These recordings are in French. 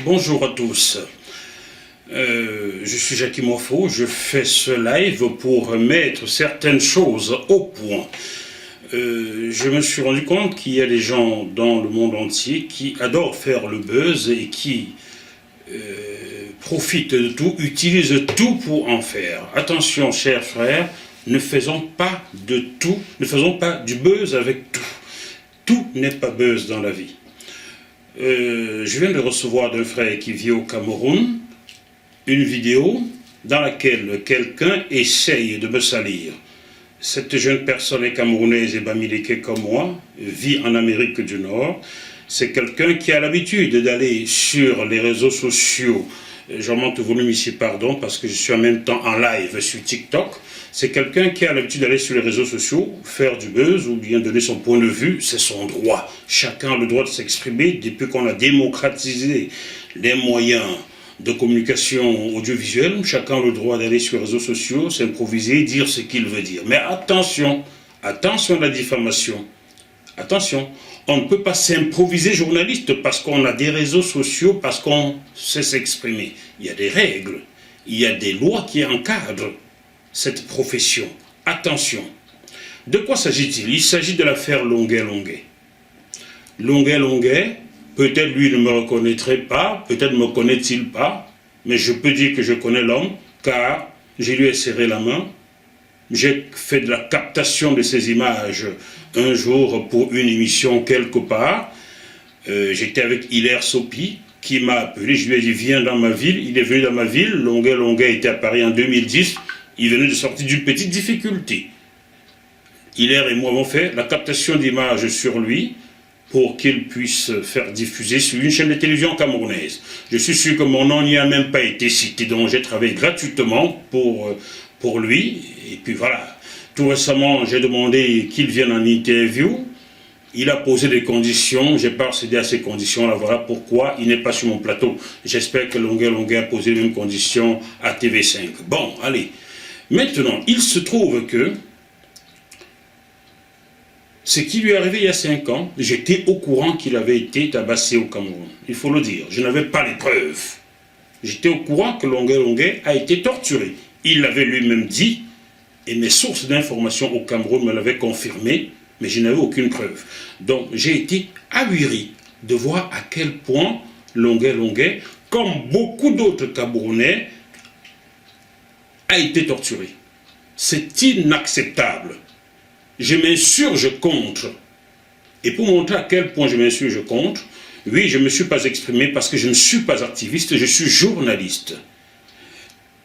Bonjour à tous. Je suis Jackie Morfo, je fais ce live pour mettre certaines choses au point. Je me suis rendu compte qu'il y a des gens dans le monde entier qui adorent faire le buzz et qui profitent de tout, utilisent tout pour en faire. Attention, chers frères, ne faisons pas de tout, ne faisons pas du buzz avec tout. Tout n'est pas buzz dans la vie. Je viens de recevoir d'un frère qui vit au Cameroun une vidéo dans laquelle quelqu'un essaye de me salir. Cette jeune personne est camerounaise et bamileke comme moi, vit en Amérique du Nord. C'est quelqu'un qui a l'habitude d'aller sur les réseaux sociaux. J'augmente le volume ici, pardon, parce que je suis en même temps en live sur TikTok. C'est quelqu'un qui a l'habitude d'aller sur les réseaux sociaux, faire du buzz ou bien donner son point de vue. C'est son droit. Chacun a le droit de s'exprimer depuis qu'on a démocratisé les moyens de communication audiovisuelle. Chacun a le droit d'aller sur les réseaux sociaux, s'improviser, dire ce qu'il veut dire. Mais attention, attention à la diffamation. Attention, on ne peut pas s'improviser journaliste parce qu'on a des réseaux sociaux, parce qu'on sait s'exprimer. Il y a des règles, il y a des lois qui encadrent cette profession. Attention. De quoi s'agit-il? Il s'agit de l'affaire Longuet-Longuet. Longuet-Longuet, peut-être lui ne me reconnaîtrait pas, peut-être ne me connaît-il pas, mais je peux dire que je connais l'homme, car je lui ai serré la main. J'ai fait de la captation de ces images un jour pour une émission quelque part. J'étais avec Hilaire Sopi qui m'a appelé. Je lui ai dit viens dans ma ville. Il est venu dans ma ville. Longuet était à Paris en 2010. Il venait de sortir d'une petite difficulté. Hilaire et moi avons fait la captation d'images sur lui pour qu'il puisse faire diffuser sur une chaîne de télévision camerounaise. Je suis sûr que mon nom n'y a même pas été cité, donc j'ai travaillé gratuitement pour lui. Et puis voilà, tout récemment, j'ai demandé qu'il vienne en interview. Il a posé des conditions, j'ai pas cédé à ces conditions-là. Voilà pourquoi il n'est pas sur mon plateau. J'espère que Longuet a posé les mêmes conditions à TV5. Bon, allez. Maintenant, il se trouve que ce qui lui est arrivé il y a 5 ans, j'étais au courant qu'il avait été tabassé au Cameroun. Il faut le dire, je n'avais pas les preuves. J'étais au courant que Longuet a été torturé. Il l'avait lui-même dit, et mes sources d'informations au Cameroun me l'avaient confirmé, mais je n'avais aucune preuve. Donc j'ai été ahuri de voir à quel point Longuet, comme beaucoup d'autres Camerounais, a été torturé. C'est inacceptable. Je m'insurge contre. Et pour montrer à quel point je m'insurge contre, oui, je ne me suis pas exprimé parce que je ne suis pas activiste, je suis journaliste.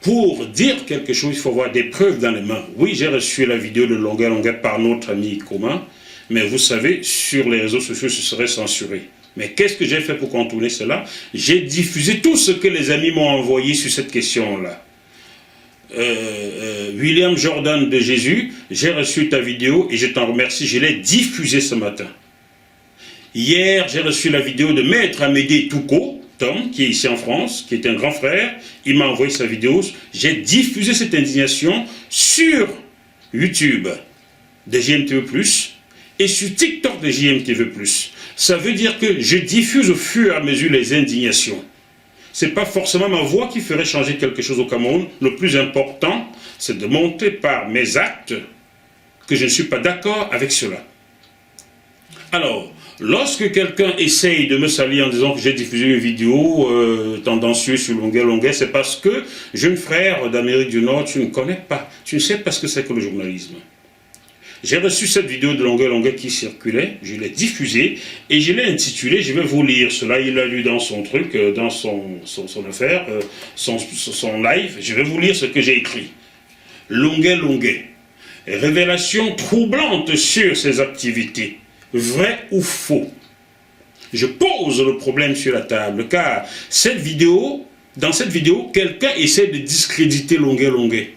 Pour dire quelque chose, il faut avoir des preuves dans les mains. Oui, j'ai reçu la vidéo de Longuet par notre ami commun, mais vous savez, sur les réseaux sociaux, ce serait censuré. Mais qu'est-ce que j'ai fait pour contourner cela? J'ai diffusé tout ce que les amis m'ont envoyé sur cette question-là. William Jordan de Jésus, j'ai reçu ta vidéo et je t'en remercie, je l'ai diffusée ce matin. Hier, j'ai reçu la vidéo de Maître Amédée Touko, Tom, qui est ici en France, qui est un grand frère. Il m'a envoyé sa vidéo. J'ai diffusé cette indignation sur YouTube de JMTV+, et sur TikTok de JMTV+. Ça veut dire que je diffuse au fur et à mesure les indignations. Ce n'est pas forcément ma voix qui ferait changer quelque chose au Cameroun. Le plus important, c'est de montrer par mes actes que je ne suis pas d'accord avec cela. Alors, lorsque quelqu'un essaye de me salir en disant que j'ai diffusé une vidéo tendancieuse sur Longuet, c'est parce que, jeune frère d'Amérique du Nord, tu ne connais pas, tu ne sais pas ce que c'est que le journalisme. J'ai reçu cette vidéo de Longuet qui circulait, je l'ai diffusée et je l'ai intitulée, je vais vous lire cela, il l'a lu dans son truc, dans son affaire, son live, je vais vous lire ce que j'ai écrit. Longuet, révélation troublante sur ses activités, vrai ou faux? Je pose le problème sur la table car dans cette vidéo, quelqu'un essaie de discréditer Longuet.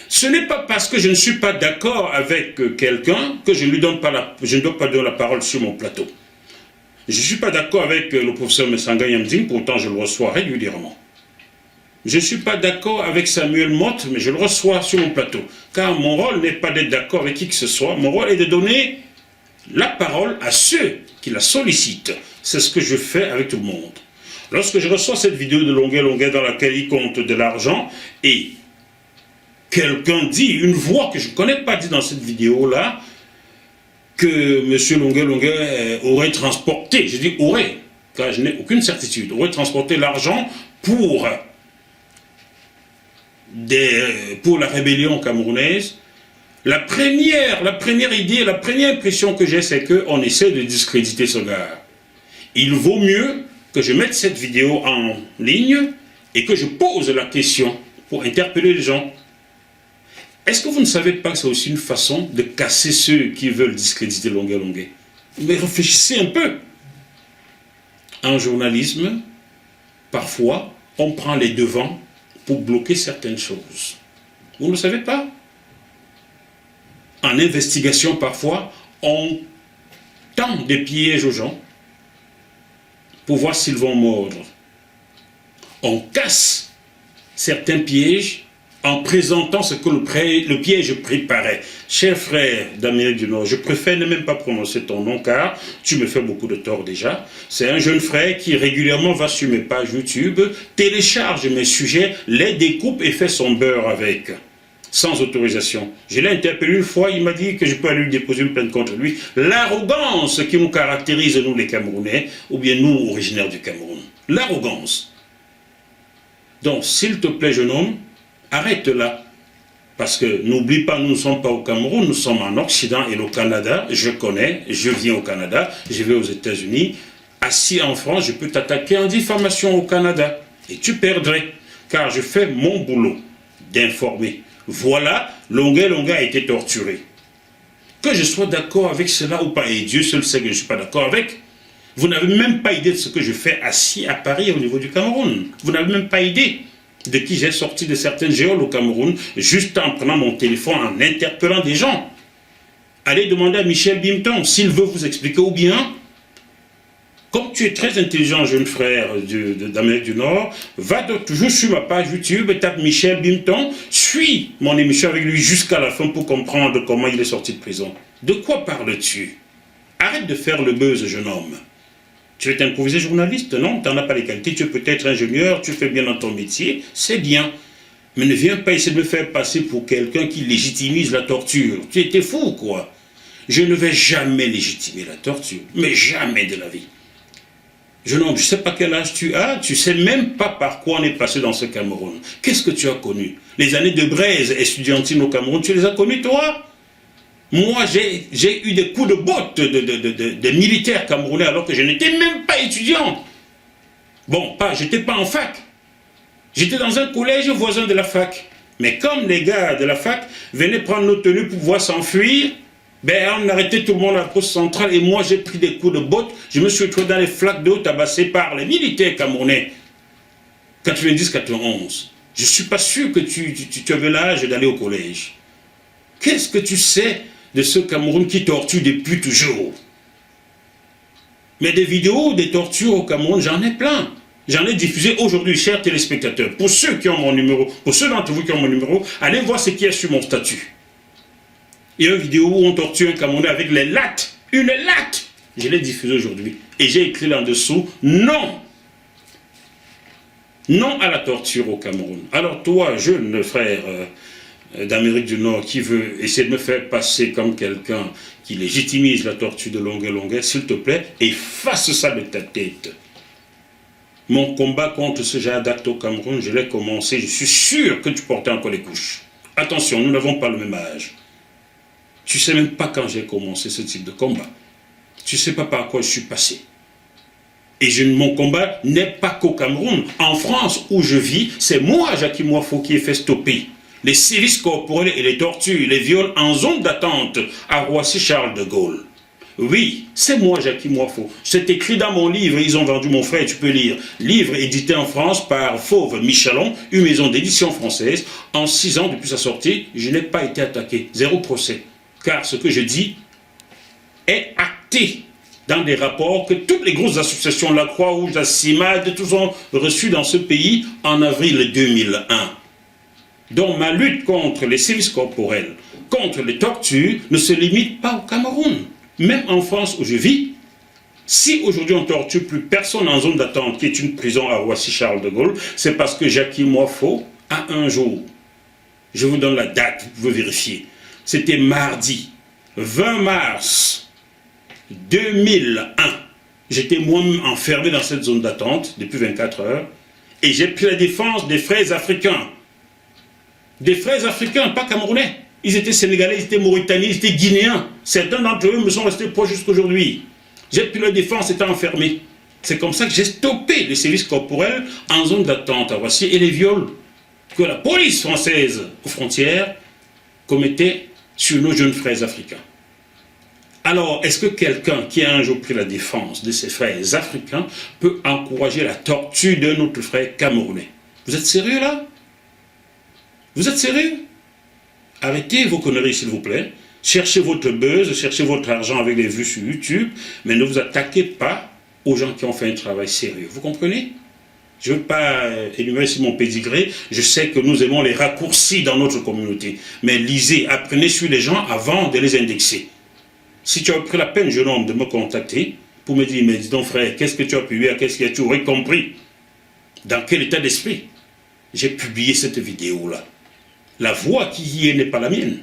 Ce n'est pas parce que je ne suis pas d'accord avec quelqu'un que je ne dois pas donner la parole sur mon plateau. Je ne suis pas d'accord avec le professeur Messanga Yamding, pourtant je le reçois régulièrement. Je ne suis pas d'accord avec Samuel Motte, mais je le reçois sur mon plateau. Car mon rôle n'est pas d'être d'accord avec qui que ce soit, mon rôle est de donner la parole à ceux qui la sollicitent. C'est ce que je fais avec tout le monde. Lorsque je reçois cette vidéo de Longuet dans laquelle il compte de l'argent, et quelqu'un dit, une voix que je ne connais pas dit dans cette vidéo-là, que M. Longuet aurait transporté, je dis aurait, car je n'ai aucune certitude, aurait transporté l'argent pour la rébellion camerounaise. La première idée, la première impression que j'ai, c'est qu'on essaie de discréditer ce gars. Il vaut mieux que je mette cette vidéo en ligne et que je pose la question pour interpeller les gens. Est-ce que vous ne savez pas que c'est aussi une façon de casser ceux qui veulent discréditer Longuet? Mais réfléchissez un peu. En journalisme, parfois, on prend les devants pour bloquer certaines choses. Vous ne le savez pas? En investigation, parfois, on tend des pièges aux gens pour voir s'ils vont mordre. On casse certains pièges en présentant ce que le piège préparait. Cher frère d'Amérique du Nord, je préfère ne même pas prononcer ton nom car tu me fais beaucoup de tort déjà. C'est un jeune frère qui régulièrement va sur mes pages YouTube, télécharge mes sujets, les découpe et fait son beurre avec, sans autorisation. Je l'ai interpellé une fois, il m'a dit que je peux aller lui déposer une plainte contre lui. L'arrogance qui nous caractérise, nous les Camerounais, ou bien nous, originaires du Cameroun. L'arrogance. Donc, s'il te plaît, jeune homme, arrête là. Parce que n'oublie pas, nous ne sommes pas au Cameroun, nous sommes en Occident et au Canada. Je connais, je viens au Canada, je vais aux États-Unis. Assis en France, je peux t'attaquer en diffamation au Canada. Et tu perdrais, car je fais mon boulot d'informer. Voilà, Longuet a été torturé. Que je sois d'accord avec cela ou pas, et Dieu seul sait que je ne suis pas d'accord avec, vous n'avez même pas idée de ce que je fais assis à Paris au niveau du Cameroun. Vous n'avez même pas idée de qui j'ai sorti de certaines géoles au Cameroun, juste en prenant mon téléphone, en interpellant des gens. Allez demander à Michel Bimton s'il veut vous expliquer, ou bien, comme tu es très intelligent, jeune frère d'Amérique du Nord, va toujours sur ma page YouTube, tape Michel Bimton, suis mon émission avec lui jusqu'à la fin pour comprendre comment il est sorti de prison. De quoi parles-tu? Arrête de faire le buzz, jeune homme. Tu veux t'improviser journaliste? Non, tu n'en as pas les qualités, tu es peut-être ingénieur, tu fais bien dans ton métier, c'est bien. Mais ne viens pas essayer de me faire passer pour quelqu'un qui légitimise la torture. Tu étais fou, quoi. Je ne vais jamais légitimer la torture, mais jamais de la vie. Jeune homme, je ne sais pas quel âge tu as, tu ne sais même pas par quoi on est passé dans ce Cameroun. Qu'est-ce que tu as connu? Les années de braise estudiantine au Cameroun, tu les as connues, toi? Moi, j'ai eu des coups de botte de militaires camerounais alors que je n'étais même pas étudiant. Bon, je n'étais pas en fac. J'étais dans un collège voisin de la fac. Mais comme les gars de la fac venaient prendre nos tenues pour pouvoir s'enfuir, on arrêtait tout le monde à la poste centrale et moi j'ai pris des coups de botte. Je me suis retrouvé dans les flaques d'eau tabassées par les militaires camerounais. 90-91. Je ne suis pas sûr que tu avais l'âge d'aller au collège. Qu'est-ce que tu sais de ce Cameroun qui torture depuis toujours? Mais des vidéos, des tortures au Cameroun, j'en ai plein. J'en ai diffusé aujourd'hui, chers téléspectateurs. Pour ceux qui ont mon numéro, pour ceux d'entre vous qui ont mon numéro, allez voir ce qu'il y a sur mon statut. Il y a une vidéo où on torture un Camerounais avec les lattes. Une latte! Je l'ai diffusée aujourd'hui. Et j'ai écrit là en dessous, non! Non à la torture au Cameroun. Alors toi, jeune frère d'Amérique du Nord qui veut essayer de me faire passer comme quelqu'un qui légitimise la torture de Longuet, s'il te plaît, efface ça de ta tête. Mon combat contre ce genre d'acte au Cameroun, je l'ai commencé, je suis sûr que tu portais encore les couches. Attention, nous n'avons pas le même âge. Tu ne sais même pas quand j'ai commencé ce type de combat. Tu ne sais pas par quoi je suis passé. Et mon combat n'est pas qu'au Cameroun. En France, où je vis, c'est moi, Jacques Moifo, qui ai fait stopper les sévices corporels et les tortures, les viols en zone d'attente à Roissy-Charles de Gaulle. Oui, c'est moi, Jacques Moifo. C'est écrit dans mon livre, ils ont vendu mon frère, tu peux lire. Livre édité en France par Fauve Michalon, une maison d'édition française. En 6 ans depuis sa sortie, je n'ai pas été attaqué. 0 procès. Car ce que je dis est acté dans des rapports que toutes les grosses associations, la Croix-Rouge, la CIMAD, tous ont reçus dans ce pays en avril 2001. Donc ma lutte contre les sévices corporels, contre les tortures, ne se limite pas au Cameroun. Même en France où je vis, Si aujourd'hui on ne torture plus personne en zone d'attente, qui est une prison à Roissy-Charles de Gaulle, c'est parce que Jackie Moifo a un jour, je vous donne la date, vous pouvez vérifier, c'était mardi 20 mars 2001. J'étais moi-même enfermé dans cette zone d'attente depuis 24 heures et j'ai pris la défense des frères africains. Des frères africains, pas camerounais. Ils étaient sénégalais, ils étaient mauritaniens, ils étaient guinéens. Certains d'entre eux me sont restés proches jusqu'aujourd'hui. J'ai pris la défense étant enfermé. C'est comme ça que j'ai stoppé les services corporels en zone d'attente à Roissy et les viols que la police française aux frontières commettait sur nos jeunes frères africains. Alors, est-ce que quelqu'un qui a un jour pris la défense de ses frères africains peut encourager la torture d'un autre frère camerounais? Vous êtes sérieux là? Vous êtes sérieux? Arrêtez vos conneries s'il vous plaît. Cherchez votre buzz, cherchez votre argent avec les vues sur YouTube, mais ne vous attaquez pas aux gens qui ont fait un travail sérieux. Vous comprenez? Je ne veux pas énumérer sur mon pédigré, je sais que nous aimons les raccourcis dans notre communauté, mais lisez, apprenez sur les gens avant de les indexer. Si tu as pris la peine, jeune homme, de me contacter pour me dire, mais dis donc frère, qu'est-ce que tu as publié, qu'est-ce que tu aurais compris? Dans quel état d'esprit j'ai publié cette vidéo-là? La voix qui y est n'est pas la mienne.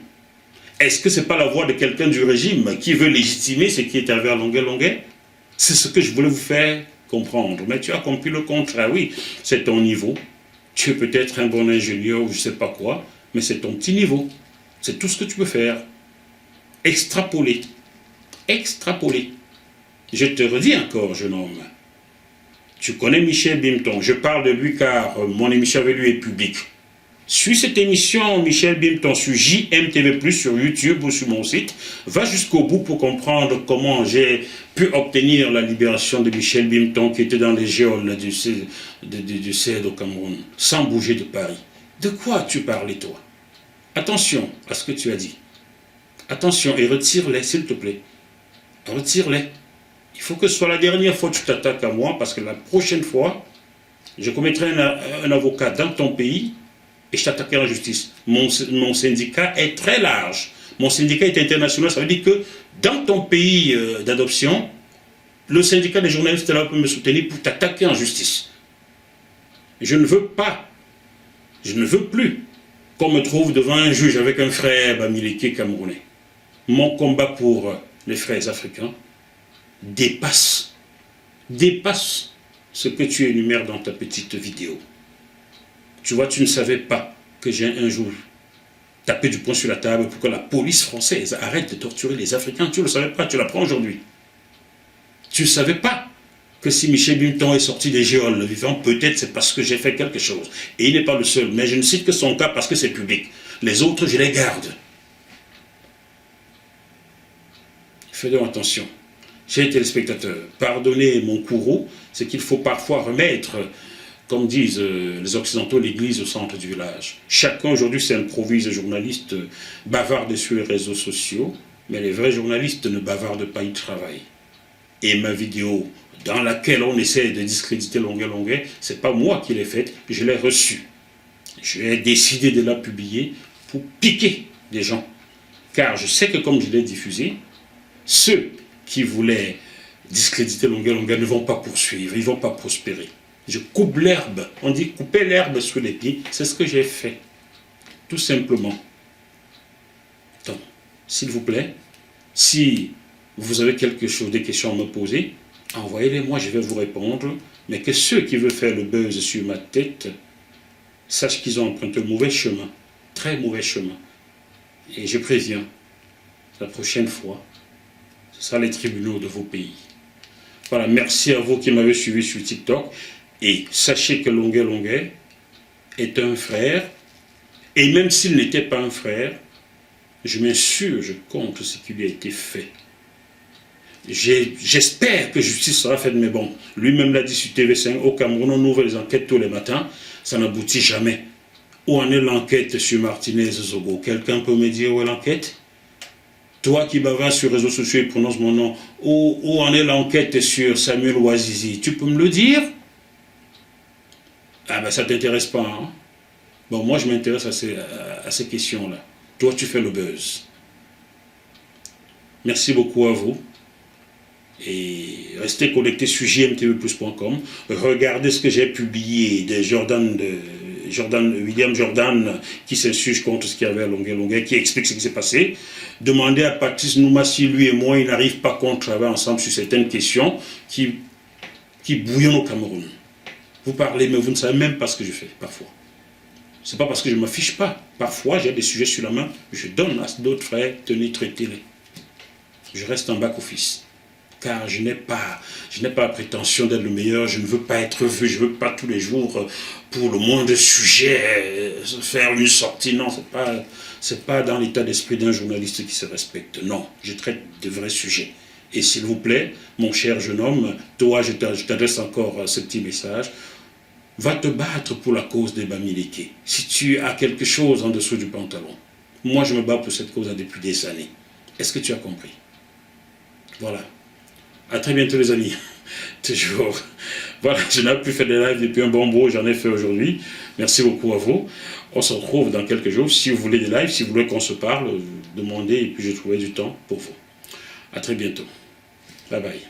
Est-ce que ce n'est pas la voix de quelqu'un du régime qui veut légitimer ce qui est arrivé à Longueuil-Longueuil? C'est ce que je voulais vous faire comprendre. Mais tu as compris le contraire. Oui, c'est ton niveau. Tu es peut-être un bon ingénieur ou je ne sais pas quoi, mais c'est ton petit niveau. C'est tout ce que tu peux faire. Extrapoler. Extrapoler. Je te redis encore, jeune homme. Tu connais Michel Bimton. Je parle de lui car mon émission avec lui est publique. Suis cette émission, Michel Bimton, sur JMTV+, sur YouTube ou sur mon site. Va jusqu'au bout pour comprendre comment j'ai pu obtenir la libération de Michel Bimton qui était dans les geôles du CED au Cameroun, sans bouger de Paris. De quoi as-tu parlé, toi? Attention à ce que tu as dit. Attention, et retire-les, s'il te plaît. Retire-les. Il faut que ce soit la dernière fois que tu t'attaques à moi, parce que la prochaine fois, je commettrai un avocat dans ton pays, et je t'attaquerai en justice. Mon syndicat est très large. Mon syndicat est international. Ça veut dire que dans ton pays d'adoption, le syndicat des journalistes là peut me soutenir pour t'attaquer en justice. Je ne veux pas, je ne veux plus qu'on me trouve devant un juge avec un frère bamileke camerounais. Mon combat pour les frères africains dépasse ce que tu énumères dans ta petite vidéo. Tu vois, tu ne savais pas que j'ai un jour tapé du poing sur la table pour que la police française arrête de torturer les Africains. Tu ne le savais pas, tu l'apprends aujourd'hui. Tu ne savais pas que si Michel Bimton est sorti des geôles le vivant, peut-être c'est parce que j'ai fait quelque chose. Et il n'est pas le seul, mais je ne cite que son cas parce que c'est public. Les autres, je les garde. Fais donc attention. Chers téléspectateurs, pardonnez mon courroux, c'est qu'il faut parfois remettre, comme disent les Occidentaux, l'église au centre du village. Chacun aujourd'hui s'improvise journaliste, bavarde sur les réseaux sociaux, mais les vrais journalistes ne bavardent pas, ils travaillent. Et ma vidéo, dans laquelle on essaie de discréditer Longueuil-Longueuil, ce n'est pas moi qui l'ai faite, je l'ai reçue. J'ai décidé de la publier pour piquer des gens. Car je sais que comme je l'ai diffusée, ceux qui voulaient discréditer Longueuil-Longueuil ne vont pas poursuivre, ils ne vont pas prospérer. Je coupe l'herbe, on dit couper l'herbe sous les pieds, c'est ce que j'ai fait, tout simplement. Donc, s'il vous plaît, si vous avez quelque chose, des questions à me poser, envoyez-les moi, je vais vous répondre, mais que ceux qui veulent faire le buzz sur ma tête sachent qu'ils ont emprunté le mauvais chemin, très mauvais chemin. Et je préviens, la prochaine fois, ce sera les tribunaux de vos pays. Voilà, merci à vous qui m'avez suivi sur TikTok. Et sachez que Longueuil-Longueuil est un frère. Et même s'il n'était pas un frère, je m'insurge contre ce qui lui a été fait. J'espère que justice sera faite, mais bon, lui-même l'a dit sur TV5, au Cameroun, on ouvre les enquêtes tous les matins, ça n'aboutit jamais. Où en est l'enquête sur Martinez Zogo? Quelqu'un peut me dire où est l'enquête? Toi qui bavardes sur les réseaux sociaux et prononce mon nom, où en est l'enquête sur Samuel Ouazizi? Tu peux me le dire? Ah ben ça ne t'intéresse pas, hein? Bon, moi je m'intéresse à ces questions-là. Toi tu fais le buzz. Merci beaucoup à vous. Et restez connectés sur jmtvplus.com. Regardez ce que j'ai publié de William Jordan, qui s'insurge contre ce qu'il y avait à Longueuil, qui explique ce qui s'est passé. Demandez à Patrice Nouma si lui et moi, il n'arrive pas qu'on travaille ensemble sur certaines questions qui bouillonnent au Cameroun. Vous parlez, mais vous ne savez même pas ce que je fais, parfois. Ce n'est pas parce que je ne m'affiche pas. Parfois, j'ai des sujets sur la main, je donne à d'autres frères, tenez, traitez-les. Je reste en back-office. Car je n'ai pas la prétention d'être le meilleur, je ne veux pas être vu, je ne veux pas tous les jours, pour le moindre sujet, faire une sortie. Non, ce n'est pas dans l'état d'esprit d'un journaliste qui se respecte. Non, je traite de vrais sujets. Et s'il vous plaît, mon cher jeune homme, toi, je t'adresse encore ce petit message, va te battre pour la cause des Bamileke. Si tu as quelque chose en dessous du pantalon. Moi, je me bats pour cette cause depuis des années. Est-ce que tu as compris? Voilà. À très bientôt les amis. Toujours. Voilà, je n'ai plus fait de live depuis un bon bout, j'en ai fait aujourd'hui. Merci beaucoup à vous. On se retrouve dans quelques jours. Si vous voulez des lives, si vous voulez qu'on se parle, demandez et puis je trouverai du temps pour vous. À très bientôt. Bye bye.